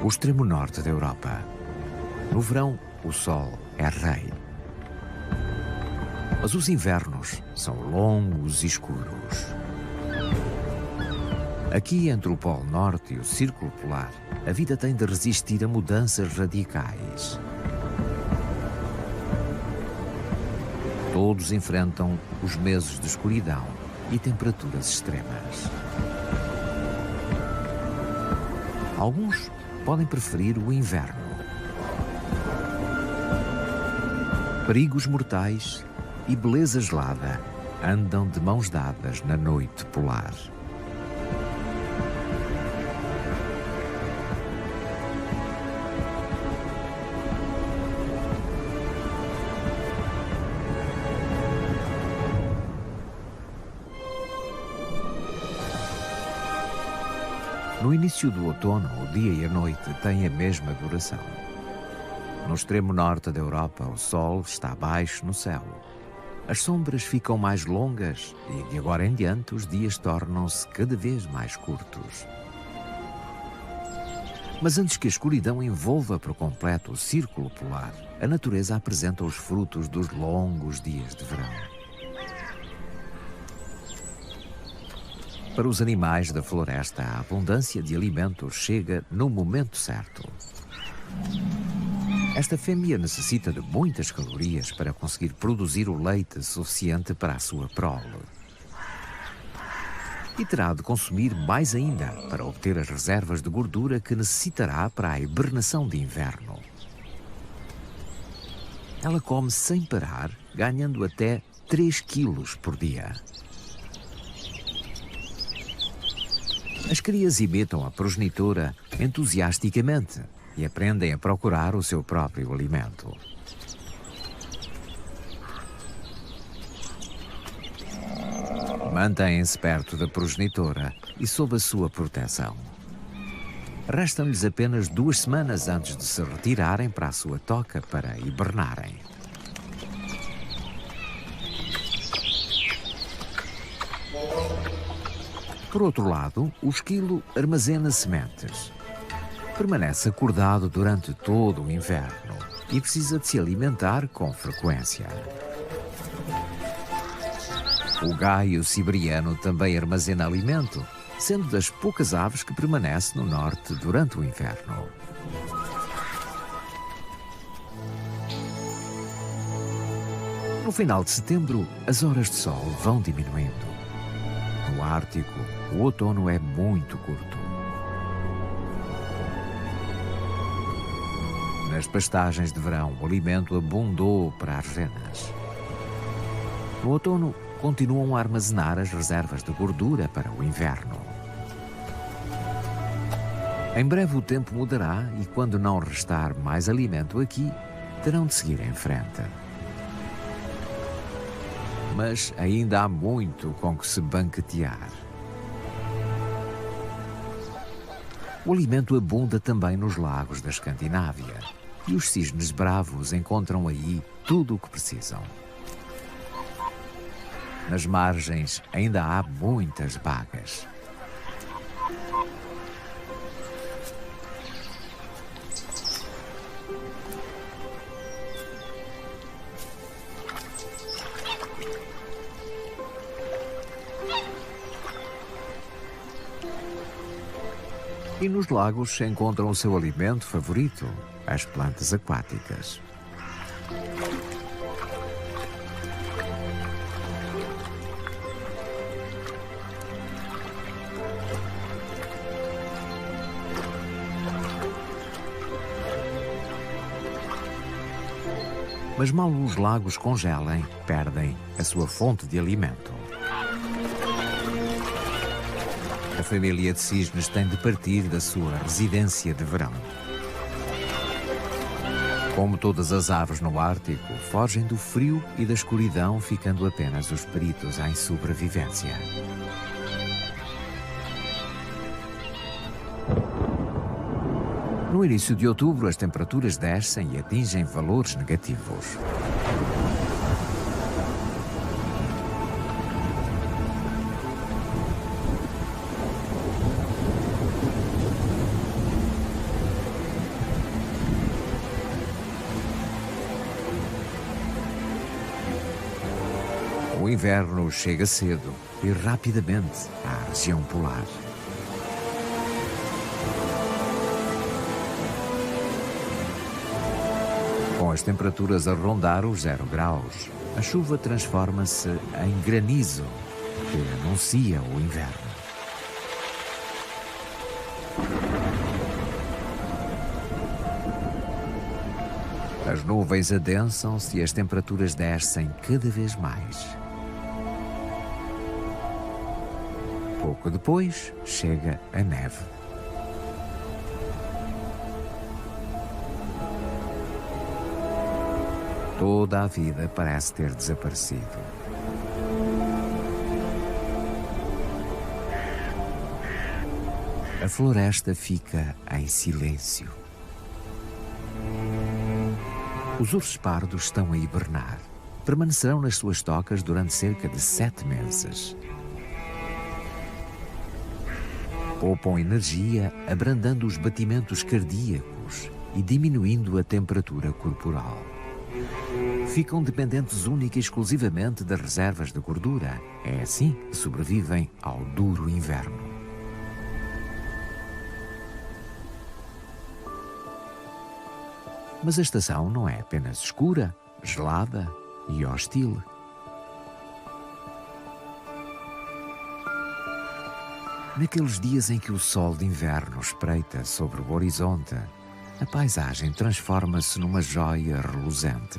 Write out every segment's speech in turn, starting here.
o extremo norte da Europa. No verão, o sol é rei. Mas os invernos são longos e escuros. Aqui, entre o Polo Norte e o Círculo Polar, a vida tem de resistir a mudanças radicais. Todos enfrentam os meses de escuridão e temperaturas extremas. Alguns podem preferir o inverno. Perigos mortais e beleza gelada andam de mãos dadas na noite polar. No início do outono, o dia e a noite têm a mesma duração. No extremo norte da Europa, o sol está baixo no céu. As sombras ficam mais longas e, de agora em diante, os dias tornam-se cada vez mais curtos. Mas antes que a escuridão envolva por completo o círculo polar, a natureza apresenta os frutos dos longos dias de verão. Para os animais da floresta, a abundância de alimentos chega no momento certo. Esta fêmea necessita de muitas calorias para conseguir produzir o leite suficiente para a sua prole. E terá de consumir mais ainda para obter as reservas de gordura que necessitará para a hibernação de inverno. Ela come sem parar, ganhando até 3 quilos por dia. As crias imitam a progenitora entusiasticamente e aprendem a procurar o seu próprio alimento. Mantêm-se perto da progenitora e sob a sua proteção. Restam-lhes apenas 2 semanas antes de se retirarem para a sua toca para hibernarem. Por outro lado, o esquilo armazena sementes. Permanece acordado durante todo o inverno e precisa de se alimentar com frequência. O gaio siberiano também armazena alimento, sendo das poucas aves que permanece no norte durante o inverno. No final de setembro, as horas de sol vão diminuindo. No Ártico, o outono é muito curto. Nas pastagens de verão, o alimento abundou para as renas. No outono, continuam a armazenar as reservas de gordura para o inverno. Em breve o tempo mudará e, quando não restar mais alimento aqui, terão de seguir em frente. Mas ainda há muito com que se banquetear. O alimento abunda também nos lagos da Escandinávia e os cisnes bravos encontram aí tudo o que precisam. Nas margens ainda há muitas bagas. E nos lagos se encontram o seu alimento favorito, as plantas aquáticas. Mas mal os lagos congelem, perdem a sua fonte de alimento. A família de cisnes tem de partir da sua residência de verão. Como todas as aves no Ártico, fogem do frio e da escuridão, ficando apenas os peritos em sobrevivência. No início de outubro, as temperaturas descem e atingem valores negativos. O inverno chega cedo e rapidamente à região polar. Com as temperaturas a rondar os 0 graus, a chuva transforma-se em granizo, que anuncia o inverno. As nuvens adensam-se e as temperaturas descem cada vez mais. Pouco depois, chega a neve. Toda a vida parece ter desaparecido. A floresta fica em silêncio. Os ursos pardos estão a hibernar. Permanecerão nas suas tocas durante cerca de 7 meses. Poupam energia, abrandando os batimentos cardíacos e diminuindo a temperatura corporal. Ficam dependentes única e exclusivamente das reservas de gordura. É assim que sobrevivem ao duro inverno. Mas a estação não é apenas escura, gelada e hostil. Naqueles dias em que o sol de inverno espreita sobre o horizonte, a paisagem transforma-se numa joia reluzente.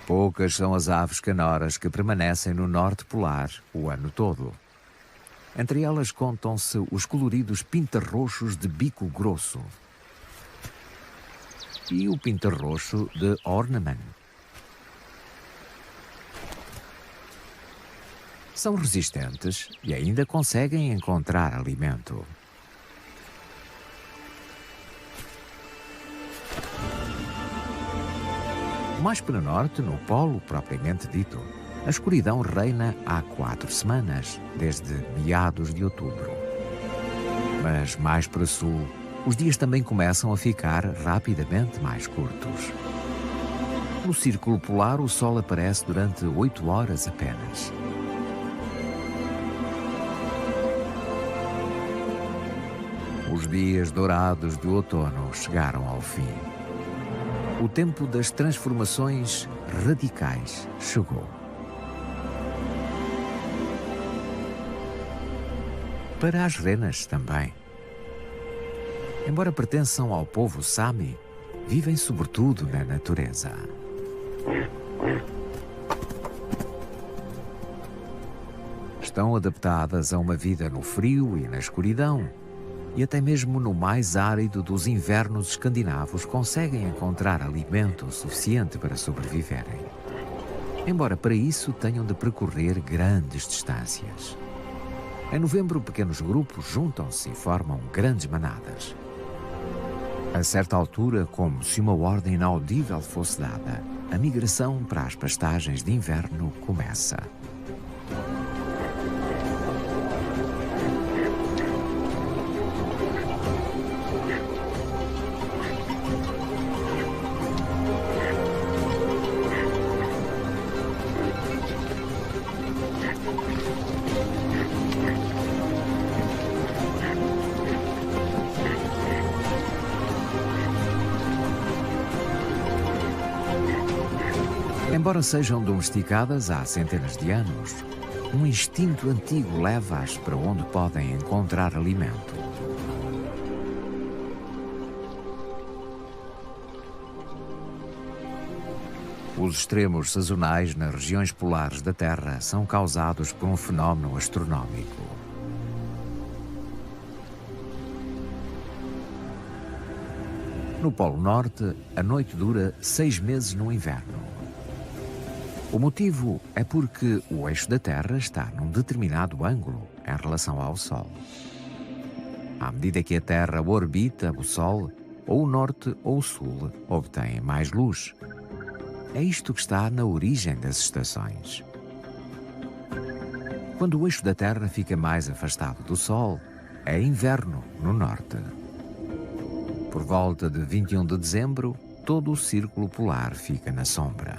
Poucas são as aves canoras que permanecem no norte polar o ano todo. Entre elas contam-se os coloridos pintarroxos de bico grosso e o pintarroxo de Ornament. São resistentes e ainda conseguem encontrar alimento. Mais para o norte, no polo propriamente dito, a escuridão reina há 4 semanas, desde meados de outubro. Mas mais para sul, os dias também começam a ficar rapidamente mais curtos. No círculo polar, o sol aparece durante 8 horas apenas. Os dias dourados do outono chegaram ao fim. O tempo das transformações radicais chegou. Para as renas também. Embora pertençam ao povo Sami, vivem sobretudo na natureza. Estão adaptadas a uma vida no frio e na escuridão, e até mesmo no mais árido dos invernos escandinavos conseguem encontrar alimento suficiente para sobreviverem. Embora para isso tenham de percorrer grandes distâncias. Em novembro, pequenos grupos juntam-se e formam grandes manadas. A certa altura, como se uma ordem inaudível fosse dada, a migração para as pastagens de inverno começa. Embora sejam domesticadas há centenas de anos, um instinto antigo leva-as para onde podem encontrar alimento. Os extremos sazonais nas regiões polares da Terra são causados por um fenómeno astronómico. No Polo Norte, a noite dura 6 meses no inverno. O motivo é porque o eixo da Terra está num determinado ângulo em relação ao Sol. À medida que a Terra orbita o Sol, ou o Norte ou o Sul obtêm mais luz. É isto que está na origem das estações. Quando o eixo da Terra fica mais afastado do Sol, é inverno no Norte. Por volta de 21 de dezembro, todo o círculo polar fica na sombra.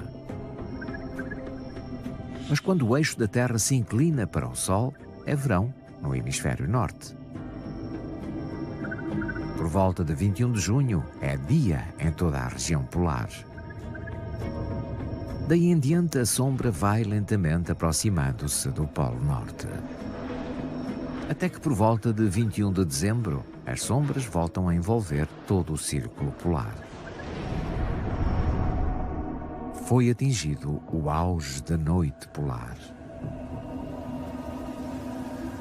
Mas quando o eixo da Terra se inclina para o Sol, é verão no hemisfério norte. Por volta de 21 de junho, é dia em toda a região polar. Daí em diante, a sombra vai lentamente aproximando-se do Polo Norte. Até que por volta de 21 de dezembro, as sombras voltam a envolver todo o círculo polar. Foi atingido o auge da noite polar.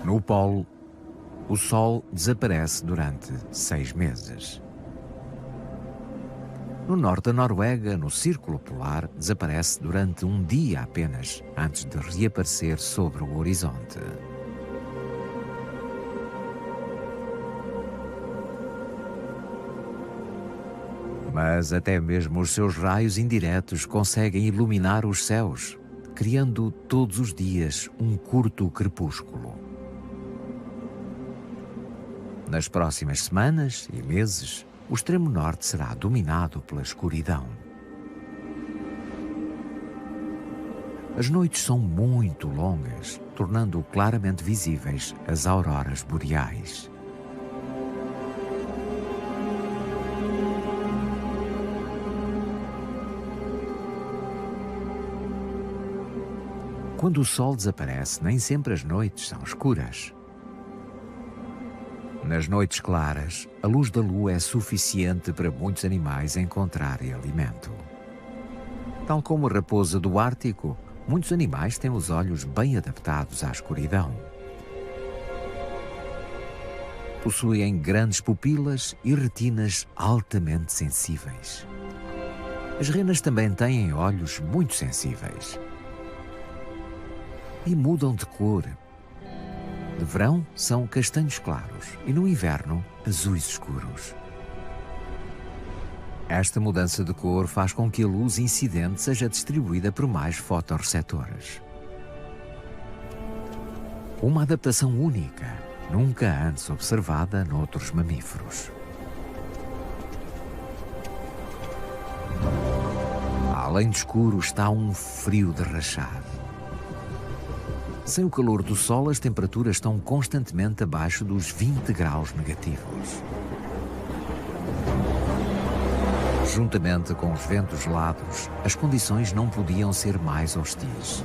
No Polo, o Sol desaparece durante 6 meses. No norte da Noruega, no Círculo Polar, desaparece durante um dia apenas, antes de reaparecer sobre o horizonte. Mas até mesmo os seus raios indiretos conseguem iluminar os céus, criando todos os dias um curto crepúsculo. Nas próximas semanas e meses, o extremo norte será dominado pela escuridão. As noites são muito longas, tornando claramente visíveis as auroras boreais. Quando o Sol desaparece, nem sempre as noites são escuras. Nas noites claras, a luz da lua é suficiente para muitos animais encontrarem alimento. Tal como a raposa do Ártico, muitos animais têm os olhos bem adaptados à escuridão. Possuem grandes pupilas e retinas altamente sensíveis. As renas também têm olhos muito sensíveis. E mudam de cor. De verão são castanhos claros e no inverno azuis escuros. Esta mudança de cor faz com que a luz incidente seja distribuída por mais fotorreceptores. Uma adaptação única, nunca antes observada noutros mamíferos. Além de escuro está um frio de rachar. Sem o calor do sol, as temperaturas estão constantemente abaixo dos 20 graus negativos. Juntamente com os ventos gelados, as condições não podiam ser mais hostis.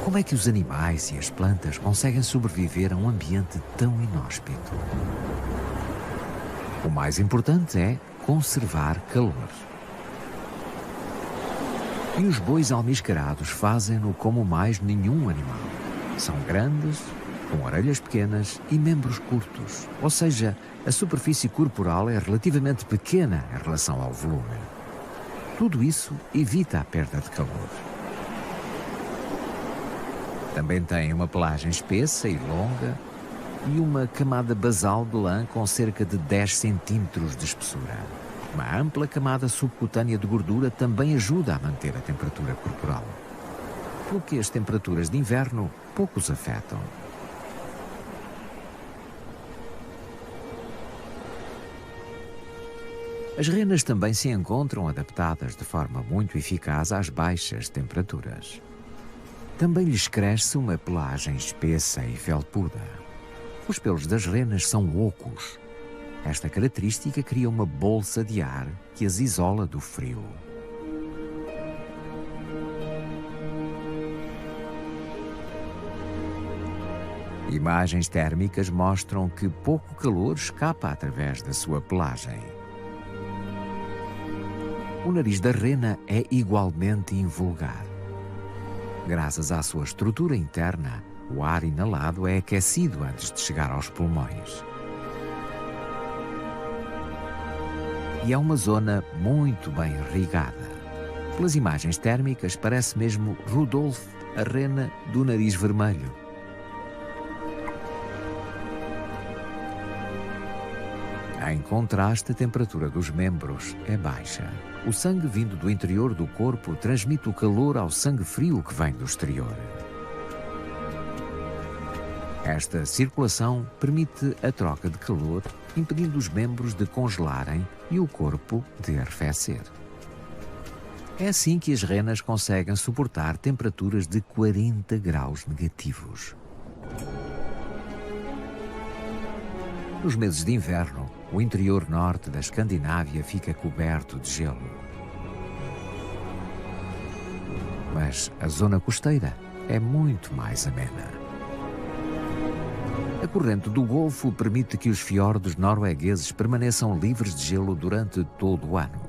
Como é que os animais e as plantas conseguem sobreviver a um ambiente tão inóspito? O mais importante é conservar calor. E os bois almiscarados fazem-no como mais nenhum animal. São grandes, com orelhas pequenas e membros curtos. Ou seja, a superfície corporal é relativamente pequena em relação ao volume. Tudo isso evita a perda de calor. Também tem uma pelagem espessa e longa e uma camada basal de lã com cerca de 10 centímetros de espessura. Uma ampla camada subcutânea de gordura também ajuda a manter a temperatura corporal, pelo que as temperaturas de inverno pouco os afetam. As renas também se encontram adaptadas de forma muito eficaz às baixas temperaturas. Também lhes cresce uma pelagem espessa e felpuda. Os pelos das renas são ocos. Esta característica cria uma bolsa de ar que as isola do frio. Imagens térmicas mostram que pouco calor escapa através da sua pelagem. O nariz da rena é igualmente invulgar. Graças à sua estrutura interna, o ar inalado é aquecido antes de chegar aos pulmões. E é uma zona muito bem irrigada. Pelas imagens térmicas, parece mesmo Rudolf, a rena do nariz vermelho. Em contraste, a temperatura dos membros é baixa. O sangue vindo do interior do corpo transmite o calor ao sangue frio que vem do exterior. Esta circulação permite a troca de calor, impedindo os membros de congelarem e o corpo de arrefecer. É assim que as renas conseguem suportar temperaturas de 40 graus negativos. Nos meses de inverno, o interior norte da Escandinávia fica coberto de gelo. Mas a zona costeira é muito mais amena. A corrente do Golfo permite que os fiordes noruegueses permaneçam livres de gelo durante todo o ano.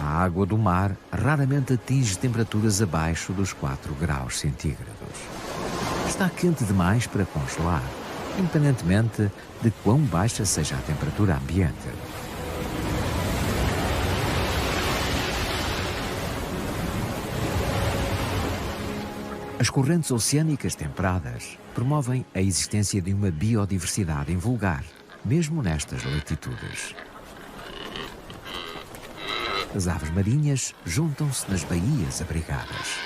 A água do mar raramente atinge temperaturas abaixo dos 4 graus centígrados. Está quente demais para congelar, independentemente de quão baixa seja a temperatura ambiente. As correntes oceânicas temperadas promovem a existência de uma biodiversidade invulgar, mesmo nestas latitudes. As aves marinhas juntam-se nas baías abrigadas.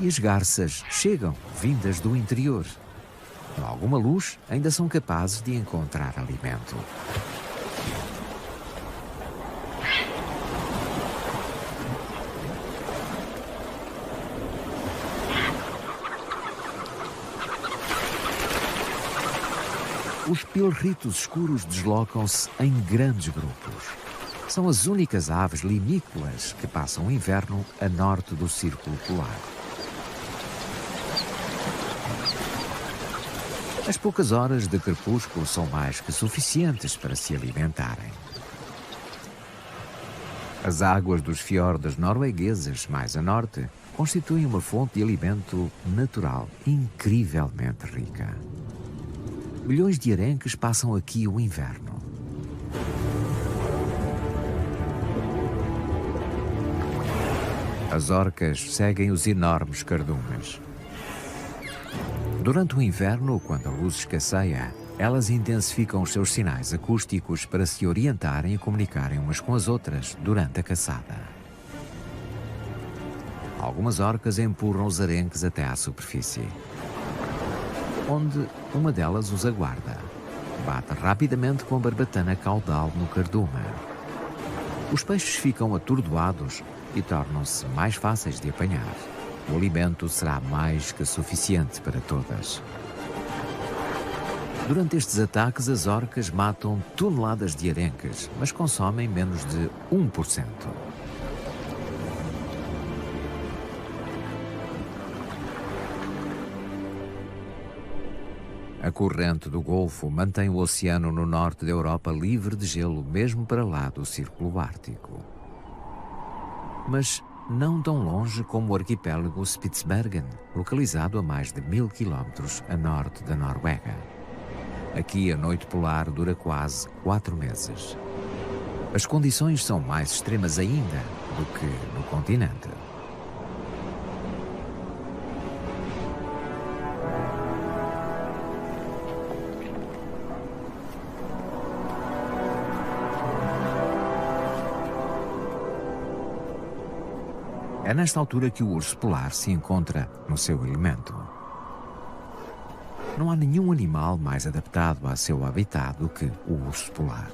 E as garças chegam, vindas do interior. Com alguma luz, ainda são capazes de encontrar alimento. Os pilritos escuros deslocam-se em grandes grupos. São as únicas aves limícolas que passam o inverno a norte do Círculo Polar. As poucas horas de crepúsculo são mais que suficientes para se alimentarem. As águas dos fiordes noruegueses, mais a norte, constituem uma fonte de alimento natural incrivelmente rica. Milhões de arenques passam aqui o inverno. As orcas seguem os enormes cardumes. Durante o inverno, quando a luz escasseia, elas intensificam os seus sinais acústicos para se orientarem e comunicarem umas com as outras durante a caçada. Algumas orcas empurram os arenques até à superfície, onde uma delas os aguarda. Bate rapidamente com a barbatana caudal no cardume. Os peixes ficam atordoados e tornam-se mais fáceis de apanhar. O alimento será mais que suficiente para todas. Durante estes ataques, as orcas matam toneladas de arenques, mas consomem menos de 1%. A corrente do Golfo mantém o oceano no norte da Europa livre de gelo, mesmo para lá do Círculo Ártico. Mas não tão longe como o arquipélago Spitsbergen, localizado a mais de 1000 quilómetros a norte da Noruega. Aqui a noite polar dura quase 4 meses. As condições são mais extremas ainda do que no continente. É nesta altura que o urso polar se encontra no seu elemento. Não há nenhum animal mais adaptado a seu habitat do que o urso polar.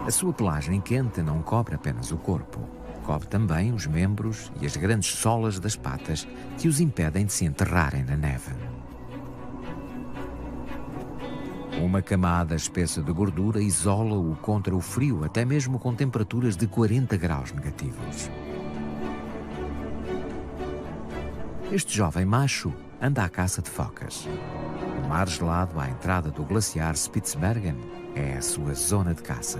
A sua pelagem quente não cobre apenas o corpo, cobre também os membros e as grandes solas das patas que os impedem de se enterrarem na neve. Uma camada espessa de gordura isola-o contra o frio, até mesmo com temperaturas de 40 graus negativos. Este jovem macho anda à caça de focas. O mar gelado à entrada do glaciar Spitsbergen é a sua zona de caça.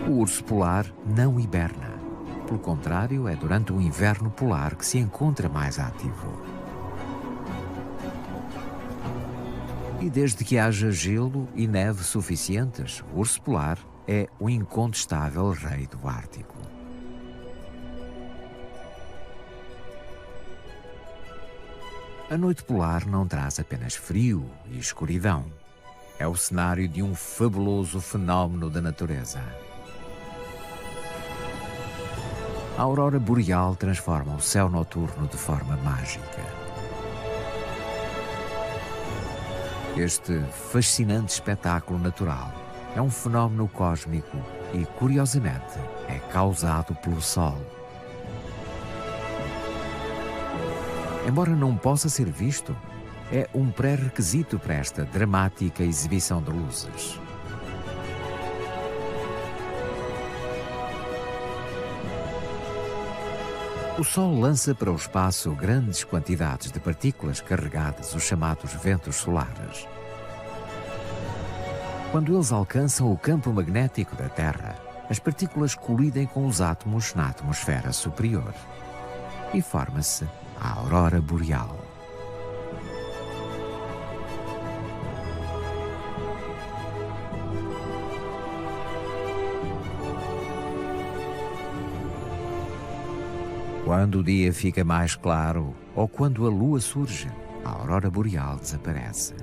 O urso polar não hiberna. Pelo contrário, é durante o inverno polar que se encontra mais ativo. E desde que haja gelo e neve suficientes, o urso polar é o incontestável rei do Ártico. A noite polar não traz apenas frio e escuridão. É o cenário de um fabuloso fenómeno da natureza. A aurora boreal transforma o céu noturno de forma mágica. Este fascinante espetáculo natural é um fenómeno cósmico e, curiosamente, é causado pelo Sol. Embora não possa ser visto, é um pré-requisito para esta dramática exibição de luzes. O Sol lança para o espaço grandes quantidades de partículas carregadas, os chamados ventos solares. Quando eles alcançam o campo magnético da Terra, as partículas colidem com os átomos na atmosfera superior e forma-se a aurora boreal. Quando o dia fica mais claro ou quando a lua surge, a aurora boreal desaparece.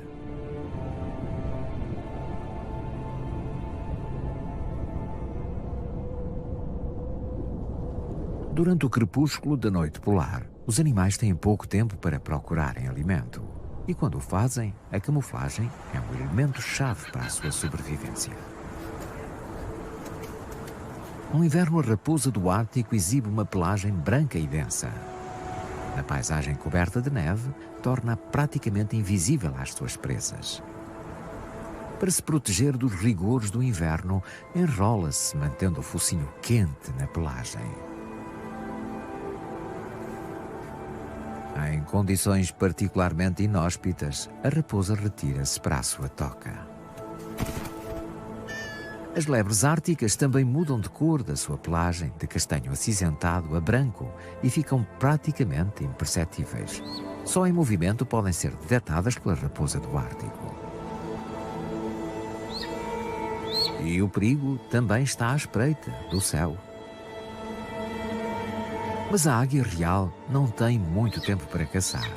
Durante o crepúsculo da noite polar, os animais têm pouco tempo para procurarem alimento. E quando o fazem, a camuflagem é um elemento-chave para a sua sobrevivência. No inverno, a raposa do Ártico exibe uma pelagem branca e densa. A paisagem coberta de neve torna-a praticamente invisível às suas presas. Para se proteger dos rigores do inverno, enrola-se mantendo o focinho quente na pelagem. Em condições particularmente inóspitas, a raposa retira-se para a sua toca. As lebres árticas também mudam de cor da sua pelagem de castanho acinzentado a branco e ficam praticamente imperceptíveis. Só em movimento podem ser detectadas pela raposa do Ártico. E o perigo também está à espreita do céu. Mas a águia real não tem muito tempo para caçar.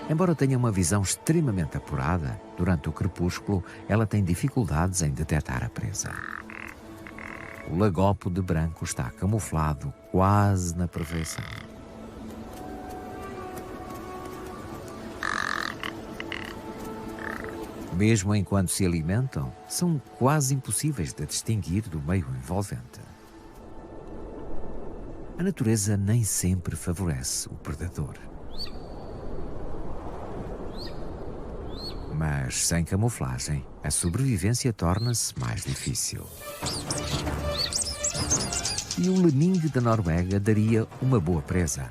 Embora tenha uma visão extremamente apurada, durante o crepúsculo ela tem dificuldades em detectar a presa. O lagópode de branco está camuflado quase na perfeição. Mesmo enquanto se alimentam, são quase impossíveis de distinguir do meio envolvente. A natureza nem sempre favorece o predador. Mas sem camuflagem, a sobrevivência torna-se mais difícil. E o lemingue da Noruega daria uma boa presa.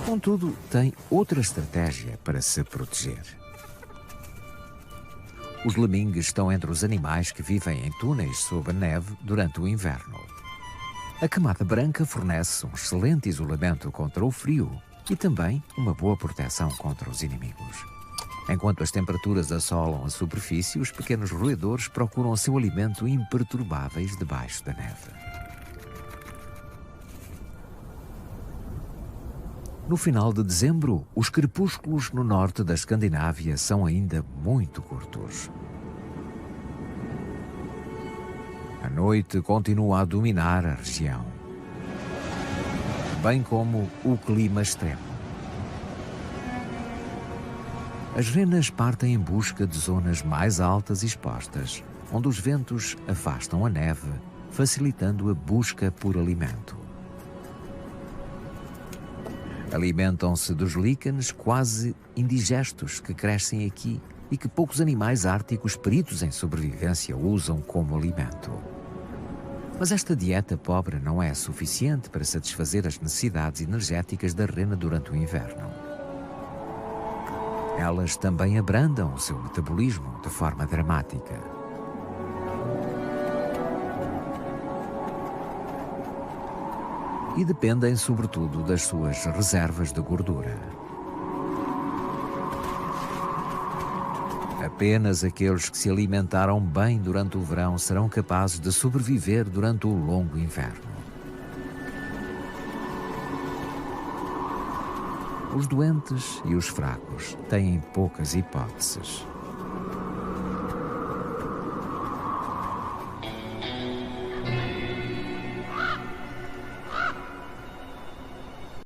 Contudo, tem outra estratégia para se proteger. Os lemingues estão entre os animais que vivem em túneis sob a neve durante o inverno. A camada branca fornece um excelente isolamento contra o frio e também uma boa proteção contra os inimigos. Enquanto as temperaturas assolam a superfície, os pequenos roedores procuram o seu alimento imperturbáveis debaixo da neve. No final de dezembro, os crepúsculos no norte da Escandinávia são ainda muito curtos. A noite continua a dominar a região, bem como o clima extremo. As renas partem em busca de zonas mais altas e expostas, onde os ventos afastam a neve, facilitando a busca por alimento. Alimentam-se dos líquenes quase indigestos que crescem aqui e que poucos animais árticos peritos em sobrevivência usam como alimento. Mas esta dieta pobre não é suficiente para satisfazer as necessidades energéticas da rena durante o inverno. Elas também abrandam o seu metabolismo de forma dramática. E dependem sobretudo das suas reservas de gordura. Apenas aqueles que se alimentaram bem durante o verão serão capazes de sobreviver durante o longo inverno. Os doentes e os fracos têm poucas hipóteses.